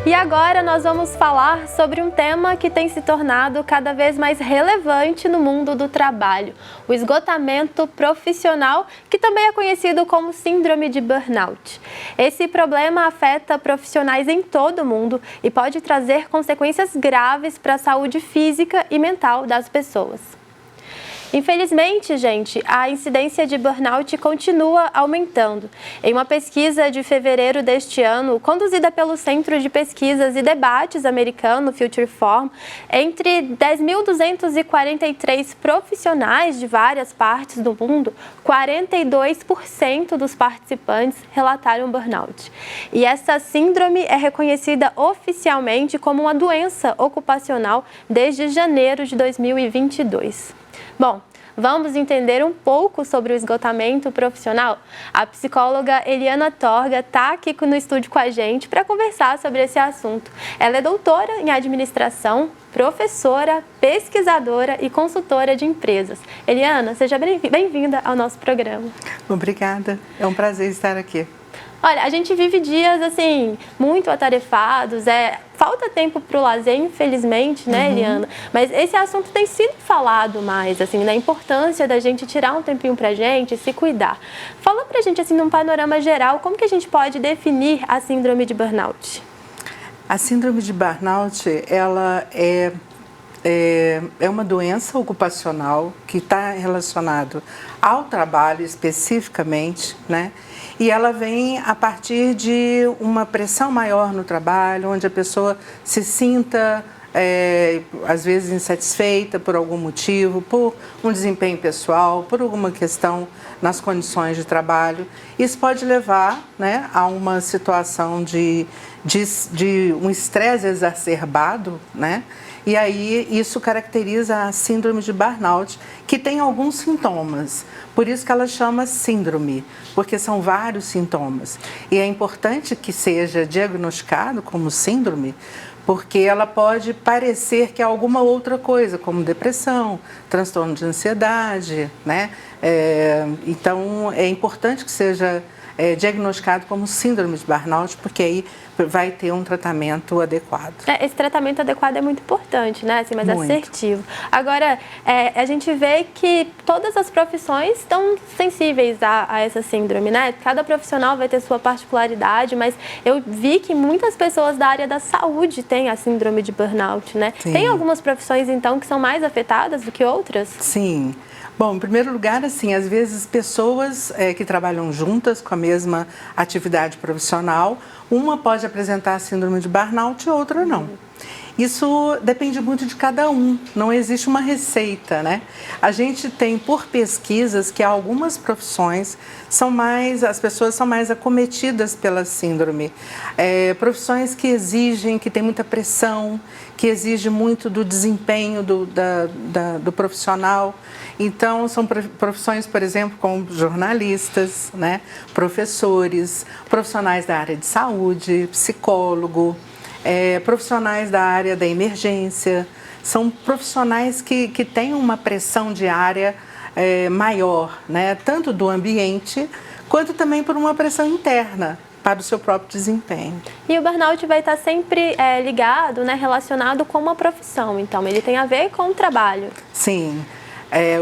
E agora nós vamos falar sobre um tema que tem se tornado cada vez mais relevante no mundo do trabalho, o esgotamento profissional, que também é conhecido como síndrome de burnout. Esse problema afeta profissionais em todo o mundo e pode trazer consequências graves para a saúde física e mental das pessoas. Infelizmente, gente, a incidência de burnout continua aumentando. Em uma pesquisa de fevereiro deste ano, conduzida pelo Centro de Pesquisas e Debates americano Future Forum, entre 10.243 profissionais de várias partes do mundo, 42% dos participantes relataram burnout. E essa síndrome é reconhecida oficialmente como uma doença ocupacional desde janeiro de 2022. Bom, vamos entender um pouco sobre o esgotamento profissional? A psicóloga Eliana Torga está aqui no estúdio com a gente para conversar sobre esse assunto. Ela é doutora em administração, professora, pesquisadora e consultora de empresas. Eliana, seja bem-vinda ao nosso programa. Obrigada, é um prazer estar aqui. Olha, a gente vive dias, assim, muito atarefados, falta tempo para o lazer, infelizmente, né, Eliana? Mas esse assunto tem sido falado mais, assim, da importância da gente tirar um tempinho para a gente, se cuidar. Fala para a gente, assim, num panorama geral, como que a gente pode definir a síndrome de burnout? A síndrome de burnout, ela é uma doença ocupacional que está relacionada ao trabalho especificamente, né? E ela vem a partir de uma pressão maior no trabalho, onde a pessoa se sinta, às vezes, insatisfeita por algum motivo, por um desempenho pessoal, por alguma questão nas condições de trabalho. Isso pode levar, né, a uma situação de um estresse exacerbado, né? E aí isso caracteriza a síndrome de burnout, que tem alguns sintomas. Por isso que ela chama síndrome, porque são vários sintomas. E é importante que seja diagnosticado como síndrome, porque ela pode parecer que é alguma outra coisa, como depressão, transtorno de ansiedade, né? Então, é importante que seja diagnosticado como síndrome de burnout, porque aí vai ter um tratamento adequado. Esse tratamento adequado é muito importante, né? Assim, mas muito assertivo. Agora, a gente vê que todas as profissões estão sensíveis a essa síndrome, né? Cada profissional vai ter sua particularidade, mas eu vi que muitas pessoas da área da saúde têm a síndrome de burnout, né? Sim. Tem algumas profissões, então, que são mais afetadas do que outras? Sim. Bom, em primeiro lugar, assim, às vezes pessoas que trabalham juntas com a mesma atividade profissional, uma pode apresentar a síndrome de burnout e outra não. Isso depende muito de cada um, não existe uma receita, né? A gente tem por pesquisas que algumas profissões as pessoas são mais acometidas pela síndrome. Profissões que exigem, que tem muita pressão, que exige muito do desempenho do profissional. Então, são profissões, por exemplo, como jornalistas, né? Professores, profissionais da área de saúde, psicólogo, profissionais da área da emergência. São profissionais que têm uma pressão diária maior, né? Tanto do ambiente, quanto também por uma pressão interna para o seu próprio desempenho. E o burnout vai estar sempre ligado, né, relacionado com uma profissão, então ele tem a ver com o trabalho. Sim.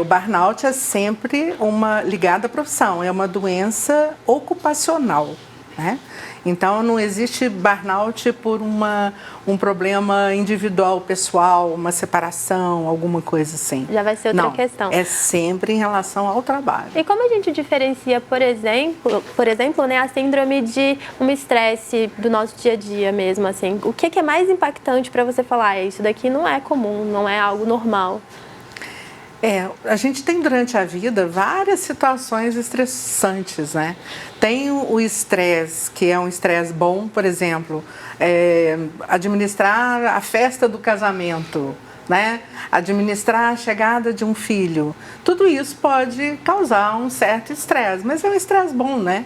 O burnout é sempre ligado à profissão, é uma doença ocupacional, né? Então, não existe burnout por um problema individual, pessoal, uma separação, alguma coisa assim. Já vai ser outra questão. É sempre em relação ao trabalho. E como a gente diferencia, por exemplo, né, a síndrome de um estresse do nosso dia a dia mesmo, assim? O que é mais impactante para você falar, isso daqui não é comum, não é algo normal? A gente tem durante a vida várias situações estressantes, né? Tem o estresse, que é um estresse bom, por exemplo, administrar a festa do casamento, né? Administrar a chegada de um filho. Tudo isso pode causar um certo estresse, mas é um estresse bom, né?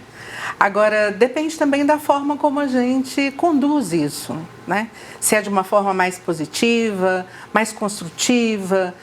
Agora, depende também da forma como a gente conduz isso, né? Se é de uma forma mais positiva, mais construtiva,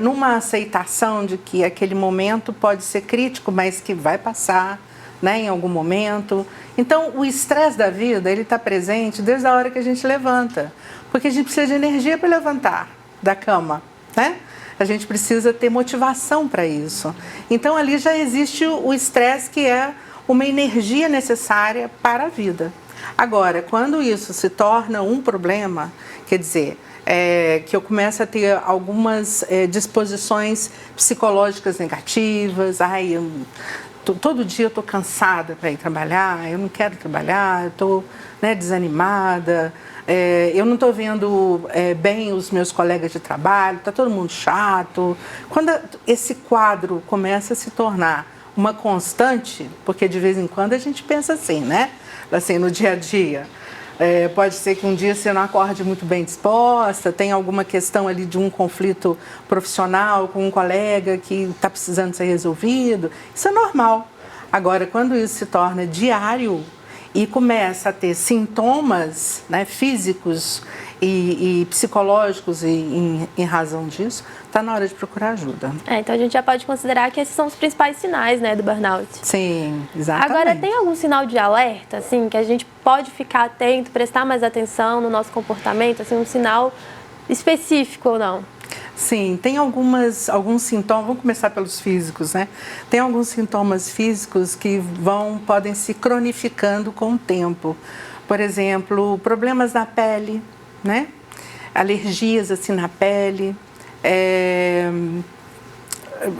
numa aceitação de que aquele momento pode ser crítico, mas que vai passar, né, em algum momento. Então, o estresse da vida, ele está presente desde a hora que a gente levanta, porque a gente precisa de energia para levantar da cama, né? A gente precisa ter motivação para isso. Então, ali já existe o estresse, que é uma energia necessária para a vida. Agora, quando isso se torna um problema, quer dizer, que eu começo a ter algumas disposições psicológicas negativas, todo dia eu estou cansada para ir trabalhar, eu não quero trabalhar, eu estou, né, desanimada, eu não estou vendo bem os meus colegas de trabalho, está todo mundo chato. Quando esse quadro começa a se tornar uma constante, porque de vez em quando a gente pensa assim, né? Assim, no dia a dia. Pode ser que um dia você não acorde muito bem disposta, tem alguma questão ali de um conflito profissional com um colega que está precisando ser resolvido. Isso é normal. Agora, quando isso se torna diário e começa a ter sintomas, né, físicos e psicológicos em razão disso, está na hora de procurar ajuda. Então a gente já pode considerar que esses são os principais sinais, né, do burnout. Sim, exatamente. Agora, tem algum sinal de alerta, assim, que a gente pode ficar atento, prestar mais atenção no nosso comportamento, assim, um sinal específico ou não? Sim, tem alguns sintomas, vamos começar pelos físicos, né? Tem alguns sintomas físicos que podem se cronificando com o tempo. Por exemplo, problemas na pele, né? Alergias assim na pele,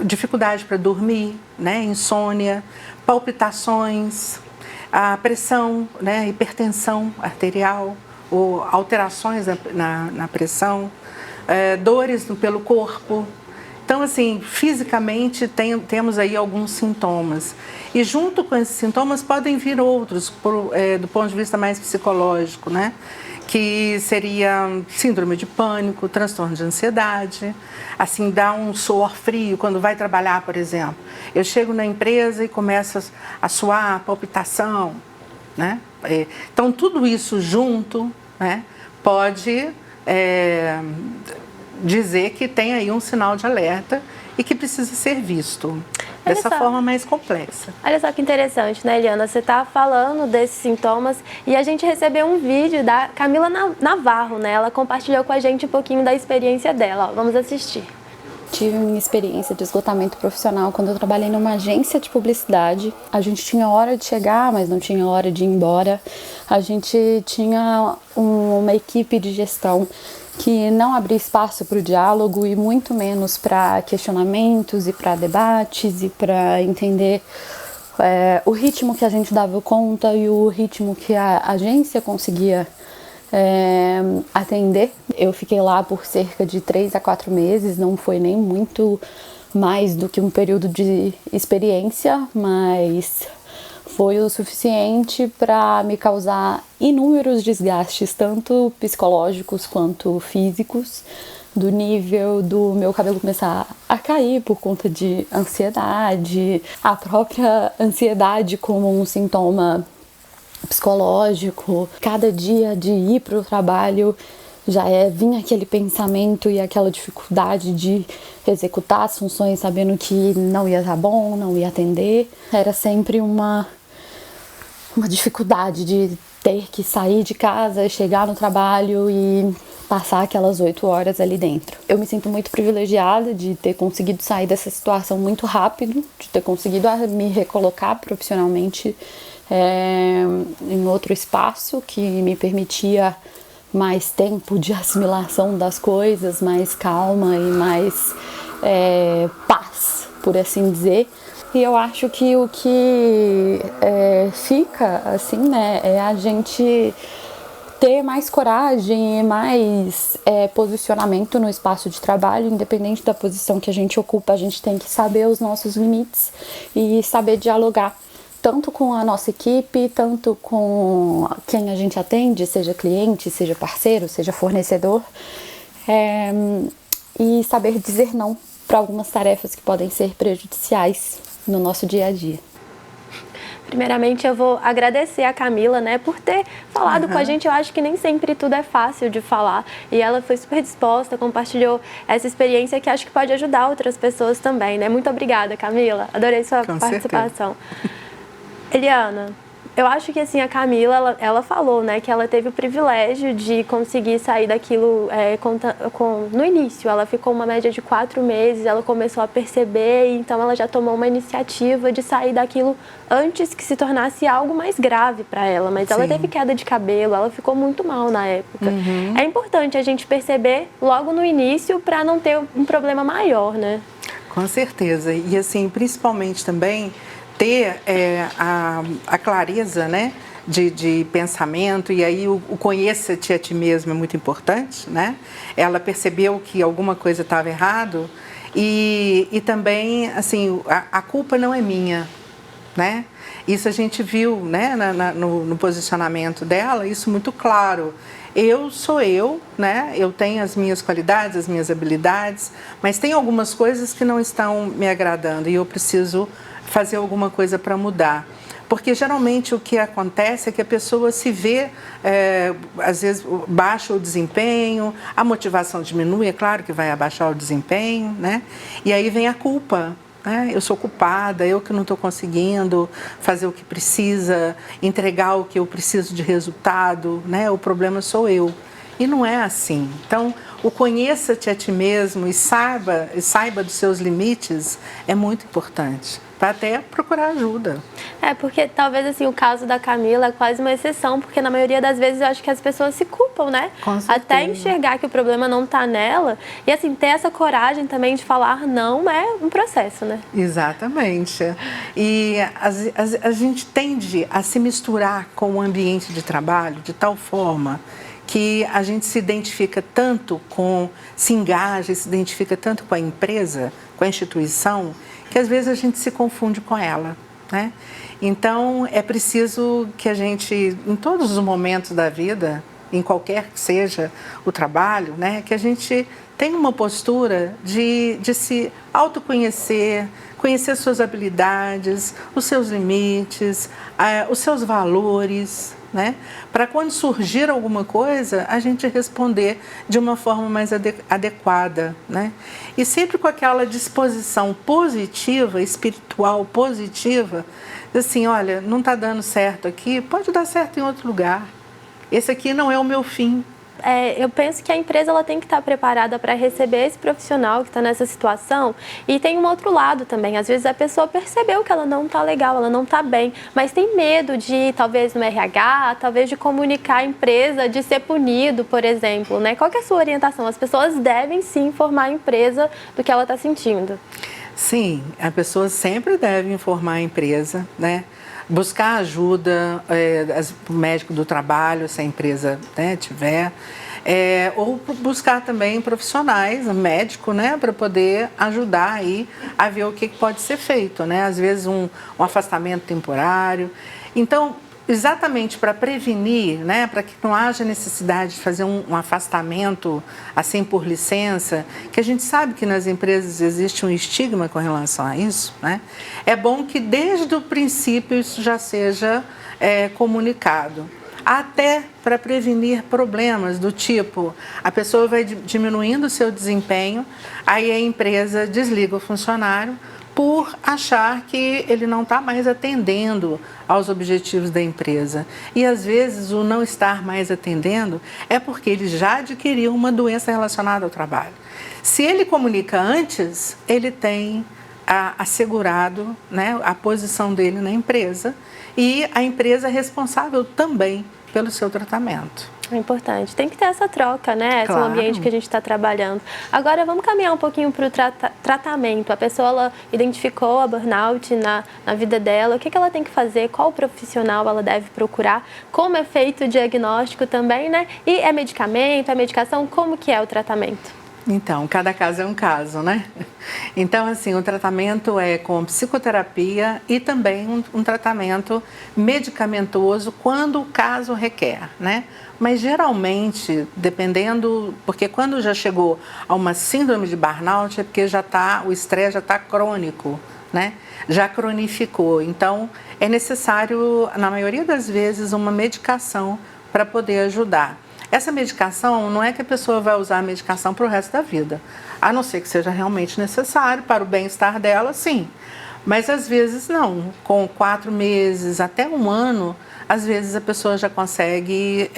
dificuldade para dormir, né? Insônia, palpitações, a pressão, né? Hipertensão arterial, ou alterações na pressão, dores pelo corpo. Então, assim, fisicamente temos aí alguns sintomas. E junto com esses sintomas podem vir outros, do ponto de vista mais psicológico, né? Que seria síndrome de pânico, transtorno de ansiedade, assim, dá um suor frio quando vai trabalhar, por exemplo. Eu chego na empresa e começo a suar, palpitação, né? Então, tudo isso junto, né, pode dizer que tem aí um sinal de alerta e que precisa ser visto dessa forma mais complexa. Olha só que interessante, né, Eliana? Você está falando desses sintomas e a gente recebeu um vídeo da Camila Navarro, né? Ela compartilhou com a gente um pouquinho da experiência dela. Ó, vamos assistir. Tive uma experiência de esgotamento profissional quando eu trabalhei numa agência de publicidade. A gente tinha hora de chegar, mas não tinha hora de ir embora. A gente tinha uma equipe de gestão que não abria espaço para o diálogo e muito menos para questionamentos e para debates e para entender o ritmo que a gente dava conta e o ritmo que a agência conseguia atender. Eu fiquei lá por cerca de 3 a 4 meses, não foi nem muito mais do que um período de experiência, mas foi o suficiente para me causar inúmeros desgastes, tanto psicológicos quanto físicos, do nível do meu cabelo começar a cair por conta de ansiedade, a própria ansiedade como um sintoma psicológico. Cada dia de ir para o trabalho já vinha aquele pensamento e aquela dificuldade de executar as funções sabendo que não ia estar bom, não ia atender. Era sempre uma dificuldade de ter que sair de casa, chegar no trabalho e passar aquelas 8 horas ali dentro. Eu me sinto muito privilegiada de ter conseguido sair dessa situação muito rápido, de ter conseguido me recolocar profissionalmente em outro espaço que me permitia mais tempo de assimilação das coisas, mais calma e mais paz, por assim dizer. E eu acho que o que fica, assim, né, é a gente ter mais coragem e mais posicionamento no espaço de trabalho, independente da posição que a gente ocupa, a gente tem que saber os nossos limites e saber dialogar, tanto com a nossa equipe, tanto com quem a gente atende, seja cliente, seja parceiro, seja fornecedor, e saber dizer não para algumas tarefas que podem ser prejudiciais no nosso dia a dia. Primeiramente, eu vou agradecer a Camila, né, por ter falado com a gente. Eu acho que nem sempre tudo é fácil de falar. E ela foi super disposta, compartilhou essa experiência que acho que pode ajudar outras pessoas também, né? Muito obrigada, Camila. Adorei sua participação. Eliana, eu acho que assim, a Camila, ela falou, né, que ela teve o privilégio de conseguir sair daquilo no início. Ela ficou uma média de 4 meses, ela começou a perceber, então ela já tomou uma iniciativa de sair daquilo antes que se tornasse algo mais grave para ela. Mas ela teve queda de cabelo, ela ficou muito mal na época. É importante a gente perceber logo no início para não ter um problema maior, né? Com certeza. E assim, principalmente também ter a clareza, né, de pensamento, e aí o conheça-te a ti mesmo é muito importante, né? Ela percebeu que alguma coisa estava errado e também, assim, a culpa não é minha, né? Isso a gente viu, né, no posicionamento dela, isso muito claro. Eu sou eu, né? Eu tenho as minhas qualidades, as minhas habilidades, mas tem algumas coisas que não estão me agradando e eu preciso fazer alguma coisa para mudar. Porque geralmente o que acontece é que a pessoa se vê, às vezes baixa o desempenho, a motivação diminui, é claro que vai abaixar o desempenho, né? E aí vem a culpa. Eu sou culpada, eu que não estou conseguindo fazer o que precisa, entregar o que eu preciso de resultado, né? O problema sou eu. E não é assim. Então, o conheça-te a ti mesmo e saiba dos seus limites é muito importante, para até procurar ajuda. Porque talvez assim, o caso da Camila é quase uma exceção, porque na maioria das vezes eu acho que as pessoas se culpam, né? Com certeza. Até enxergar que o problema não está nela. E assim, ter essa coragem também de falar não é um processo, né? Exatamente. E a gente tende a se misturar com o ambiente de trabalho de tal forma que a gente se identifica tanto se engaja, se identifica tanto com a empresa, com a instituição, que às vezes a gente se confunde com ela, né? Então, é preciso que a gente, em todos os momentos da vida, em qualquer que seja o trabalho, né, que a gente tenha uma postura de se autoconhecer, conhecer suas habilidades, os seus limites, os seus valores, né? Para quando surgir alguma coisa, a gente responder de uma forma mais adequada, né? E sempre com aquela disposição positiva, espiritual positiva, assim, olha, não está dando certo aqui, pode dar certo em outro lugar. Esse aqui não é o meu fim. Eu penso que a empresa ela tem que estar preparada para receber esse profissional que está nessa situação. E tem um outro lado também. Às vezes a pessoa percebeu que ela não está legal, ela não está bem, mas tem medo de, talvez no RH, talvez de comunicar à empresa, de ser punido, por exemplo, né? Qual que é a sua orientação? As pessoas devem sim informar a empresa do que ela está sentindo. Sim, a pessoa sempre deve informar a empresa, né? Buscar ajuda, o médico do trabalho, se a empresa, né, tiver, ou buscar também profissionais, médico, né, para poder ajudar aí a ver o que pode ser feito, né? Às vezes um afastamento temporário. Então, exatamente para prevenir, né, para que não haja necessidade de fazer um afastamento assim por licença, que a gente sabe que nas empresas existe um estigma com relação a isso, né? É bom que desde o princípio isso já seja comunicado, até para prevenir problemas do tipo, a pessoa vai diminuindo o seu desempenho, aí a empresa desliga o funcionário por achar que ele não está mais atendendo aos objetivos da empresa. E às vezes o não estar mais atendendo é porque ele já adquiriu uma doença relacionada ao trabalho. Se ele comunica antes, ele tem assegurado, né, a posição dele na empresa e a empresa é responsável também pelo seu tratamento. É importante. Tem que ter essa troca, né? Esse ambiente que a gente está trabalhando. Agora, vamos caminhar um pouquinho para o tratamento. A pessoa ela identificou a burnout na vida dela. O que ela tem que fazer? Qual profissional ela deve procurar? Como é feito o diagnóstico também, né? E é medicamento, é medicação? Como que é o tratamento? Então, cada caso é um caso, né? Então, assim, o tratamento é com psicoterapia e também um tratamento medicamentoso quando o caso requer, né? Mas geralmente, dependendo, porque quando já chegou a uma síndrome de burnout é porque o estresse já está crônico, né? Já cronificou. Então, é necessário, na maioria das vezes, uma medicação para poder ajudar. Essa medicação não é que a pessoa vai usar a medicação para o resto da vida, a não ser que seja realmente necessário para o bem-estar dela, sim. Mas às vezes não, com 4 meses, até 1 ano, às vezes a pessoa já consegue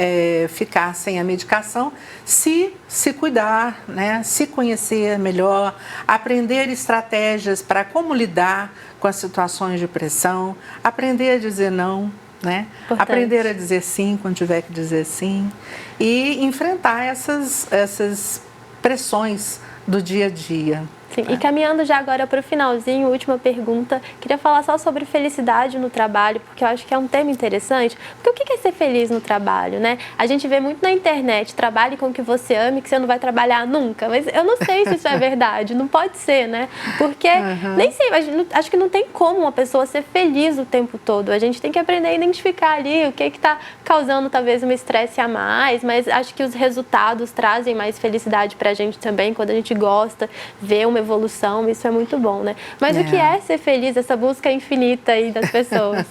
ficar sem a medicação se cuidar, né? Se conhecer melhor, aprender estratégias para como lidar com as situações de pressão, aprender a dizer não, né? Aprender a dizer sim quando tiver que dizer sim e enfrentar essas pressões do dia a dia. Sim, e caminhando já agora para o finalzinho, última pergunta, queria falar só sobre felicidade no trabalho, porque eu acho que é um tema interessante, porque o que é ser feliz no trabalho, né? A gente vê muito na internet, trabalhe com o que você ama e que você não vai trabalhar nunca, mas eu não sei se isso é verdade, não pode ser, né? Porque, nem sei, acho que não tem como uma pessoa ser feliz o tempo todo, a gente tem que aprender a identificar ali o que está causando talvez um estresse a mais, mas acho que os resultados trazem mais felicidade para a gente também, quando a gente gosta, vê uma evolução, isso é muito bom, né? Mas o que é ser feliz, essa busca infinita aí das pessoas?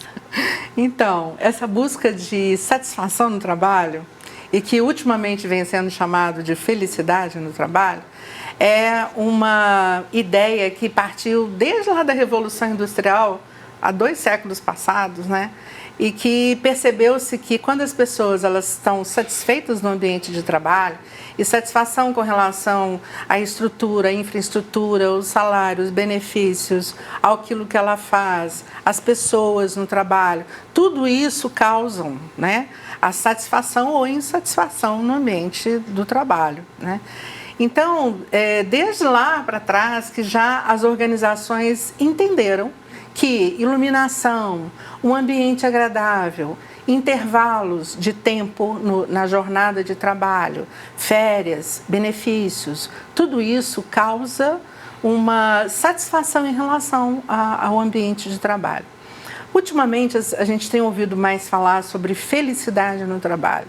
Então, essa busca de satisfação no trabalho, e que ultimamente vem sendo chamado de felicidade no trabalho, é uma ideia que partiu desde lá da Revolução Industrial, há 2 séculos passados, né? E que percebeu-se que quando as pessoas elas estão satisfeitas no ambiente de trabalho, e satisfação com relação à estrutura, à infraestrutura, os salários, os benefícios, aquilo que ela faz, as pessoas no trabalho, tudo isso causam, né, a satisfação ou insatisfação no ambiente do trabalho, né? Então, desde lá para trás que já as organizações entenderam que iluminação, um ambiente agradável, intervalos de tempo na jornada de trabalho, férias, benefícios, tudo isso causa uma satisfação em relação ao ambiente de trabalho. Ultimamente, a gente tem ouvido mais falar sobre felicidade no trabalho.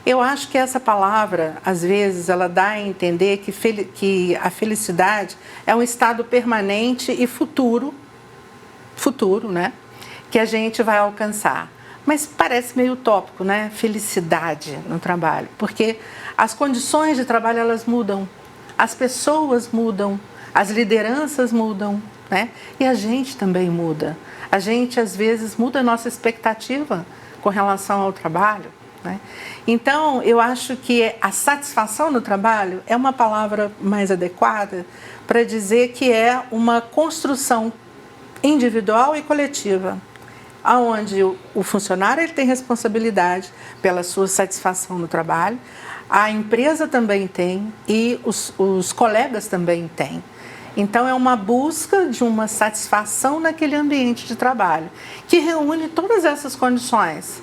Eu acho que essa palavra, às vezes, ela dá a entender que a felicidade é um estado permanente e futuro, né, que a gente vai alcançar. Mas parece meio utópico, né? Felicidade no trabalho, porque as condições de trabalho elas mudam, as pessoas mudam, as lideranças mudam, né? E a gente também muda. A gente às vezes muda a nossa expectativa com relação ao trabalho, né? Então eu acho que a satisfação no trabalho é uma palavra mais adequada para dizer que é uma construção individual e coletiva, onde o funcionário ele tem responsabilidade pela sua satisfação no trabalho, a empresa também tem e os colegas também têm. Então, é uma busca de uma satisfação naquele ambiente de trabalho, que reúne todas essas condições.